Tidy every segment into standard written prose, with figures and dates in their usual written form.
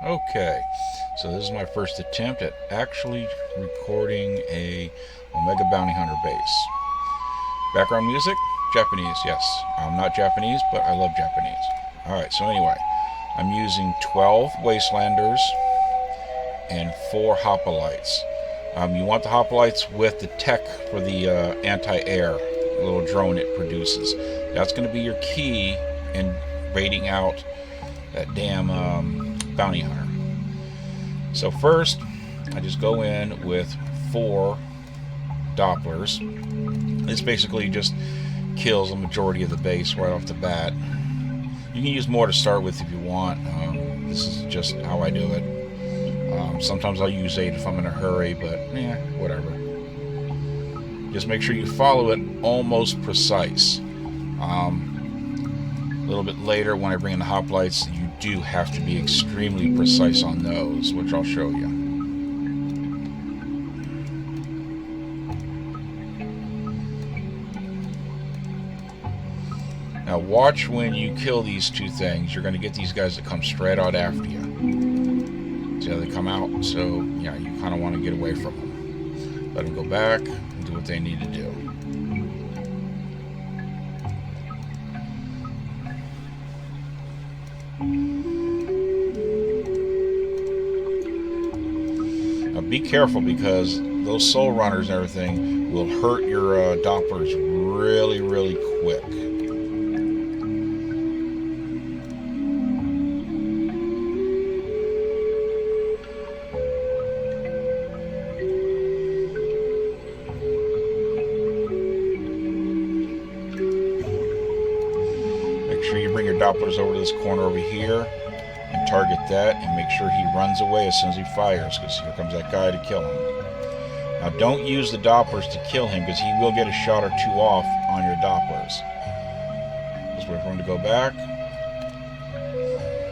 Okay, so this is my first attempt at actually recording a Omega Bounty Hunter base. Background music, Japanese, yes. I'm not Japanese, but I love Japanese. Alright, so anyway, I'm using 12 Wastelanders and 4 Hoplites. You want the Hoplites with the tech for the anti-air little drone it produces. That's going to be your key in raiding out that damn bounty hunter. So first, I just go in with 4 Dopplers. This basically just kills the majority of the base right off the bat. You can use more to start with if you want. This is just how I do it. Sometimes I'll use 8 if I'm in a hurry, but whatever. Just make sure you follow it almost precise. A little bit later, when I bring in the hoplites, you do have to be extremely precise on those, which I'll show you. Now watch when you kill these 2 things. You're going to get these guys that come straight out after you. See how they come out? So, you kind of want to get away from them. Let them go back and do what they need to do. Now be careful, because those soul runners and everything will hurt your Dopplers really, really quick. Make sure you bring your Dopplers over to this corner over here and target that, and make sure he runs away as soon as he fires, because here comes that guy to kill him. Now don't use the Dopplers to kill him, because he will get a shot or 2 off on your Dopplers. Just wait for him to go back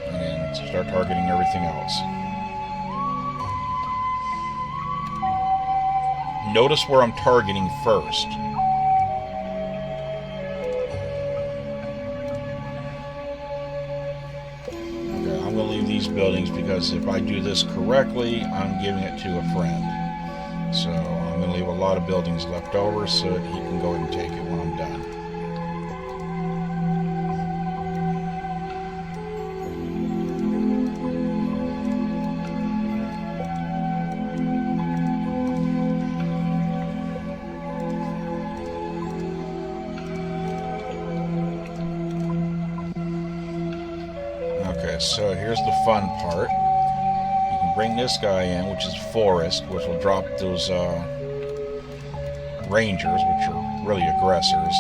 and then start targeting everything else. Notice where I'm targeting first. I'm going to leave these buildings, because if I do this correctly, I'm giving it to a friend. So I'm going to leave a lot of buildings left over so that he can go ahead and take it when I'm done. Okay, so here's the fun part. You can bring this guy in, which is Forest, which will drop those Rangers, which are really aggressors.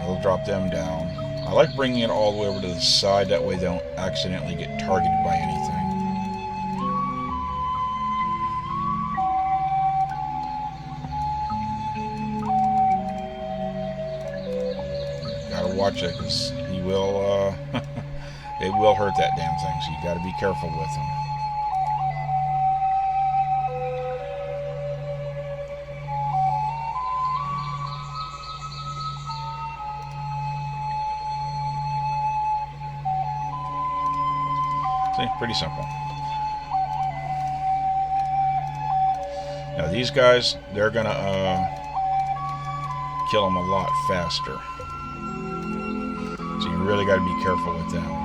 They'll drop them down. I like bringing it all the way over to the side, that way they don't accidentally get targeted by anything. Gotta watch it, because he will they will hurt that damn thing, so you got to be careful with them. See, pretty simple. Now these guys, they're gonna kill them a lot faster, so you really got to be careful with them.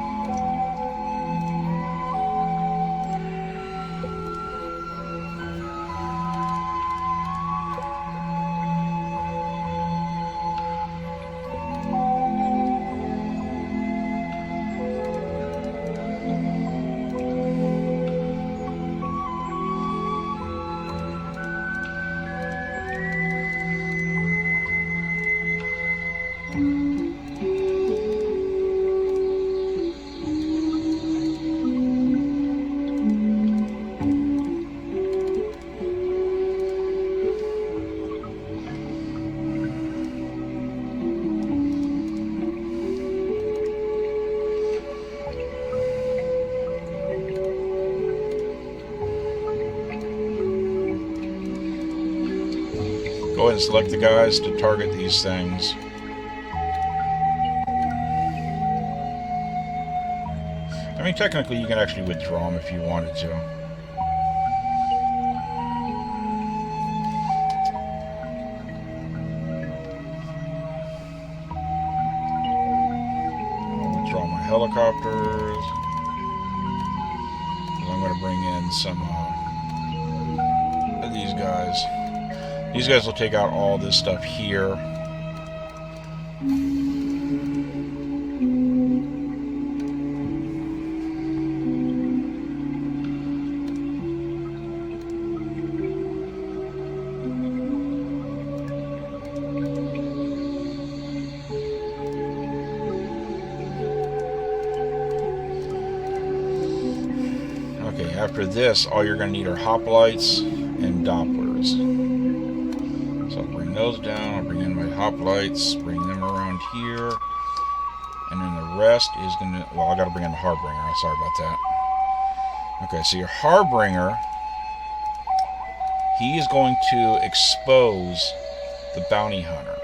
Go ahead and select the guys to target these things. I mean, technically you can actually withdraw them if you wanted to. I'll withdraw my helicopters. I'm going to bring in some of these guys. These guys will take out all this stuff here. Okay, after this, all you're going to need are hoplites and Dopplers. So I'll bring those down, I'll bring in my hoplites, bring them around here, and then the rest is going to, well, I got to bring in the Harbinger, I'm sorry about that. Okay, so your Harbinger, he is going to expose the Bounty Hunter.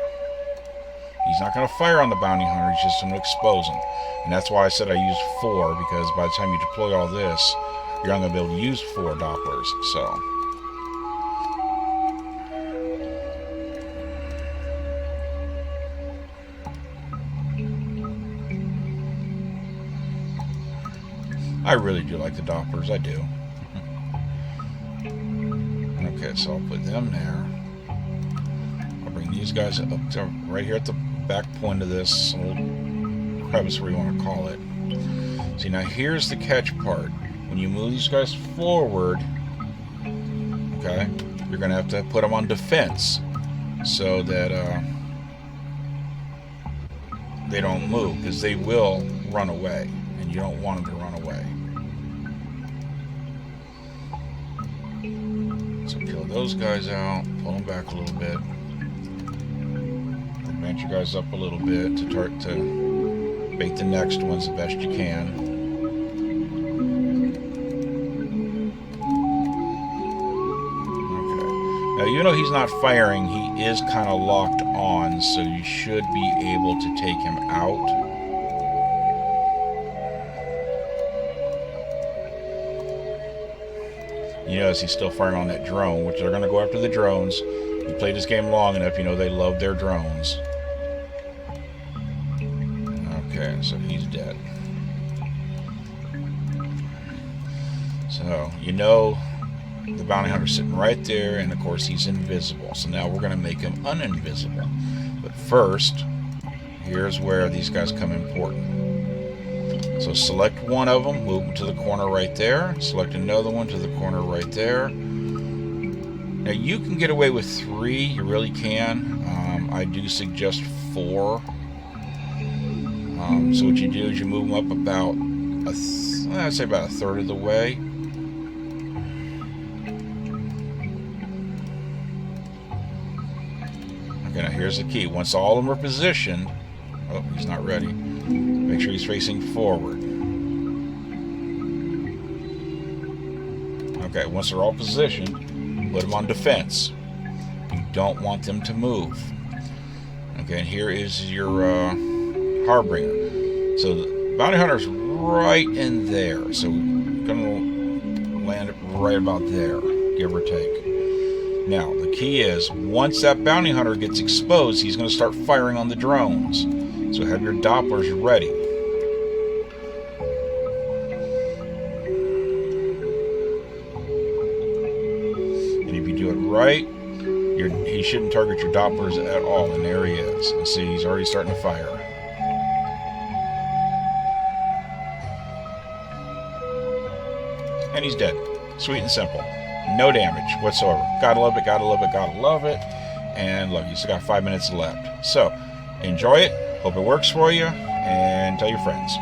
He's not going to fire on the Bounty Hunter, he's just going to expose him. And that's why I said I used 4, because by the time you deploy all this, you're not going to be able to use 4 Dopplers, so. I really do like the Dopplers, I do. Okay, so I'll put them there. I'll bring these guys up to right here at the back point of this little crevice, where you want to call it. See, now here's the catch part. When you move these guys forward, okay, you're going to have to put them on defense so that they don't move, because they will run away, and you don't want them to run away. So kill those guys out, pull them back a little bit, advance your guys up a little bit to bait the next ones the best you can. Now, even though he's not firing, he is kind of locked on, so you should be able to take him out. You notice he's still firing on that drone, which they're going to go after the drones. You played this game long enough, you know they love their drones. Okay, so he's dead. So, you know the Bounty Hunter's sitting right there, and of course he's invisible. So now we're going to make him uninvisible. But first, here's where these guys come important. So select one of them, move them to the corner right there. Select another one to the corner right there. Now you can get away with 3, you really can. I do suggest 4. So what you do is you move them up about, I'd say about a third of the way. Okay, now here's the key. Once all of them are positioned, oh, he's not ready. Make sure he's facing forward. Okay, once they're all positioned, put them on defense. You don't want them to move. Okay, and here is your Harbinger. So the Bounty Hunter's right in there. So we're going to land it right about there, give or take. Now, the key is, once that Bounty Hunter gets exposed, he's going to start firing on the drones. So have your Dopplers ready. And if you do it right, he shouldn't target your Dopplers at all, and there he is. And see, he's already starting to fire. And he's dead. Sweet and simple. No damage whatsoever. Gotta love it, gotta love it, gotta love it. And look, you still got 5 minutes left. So, enjoy it. Hope it works for you. And tell your friends.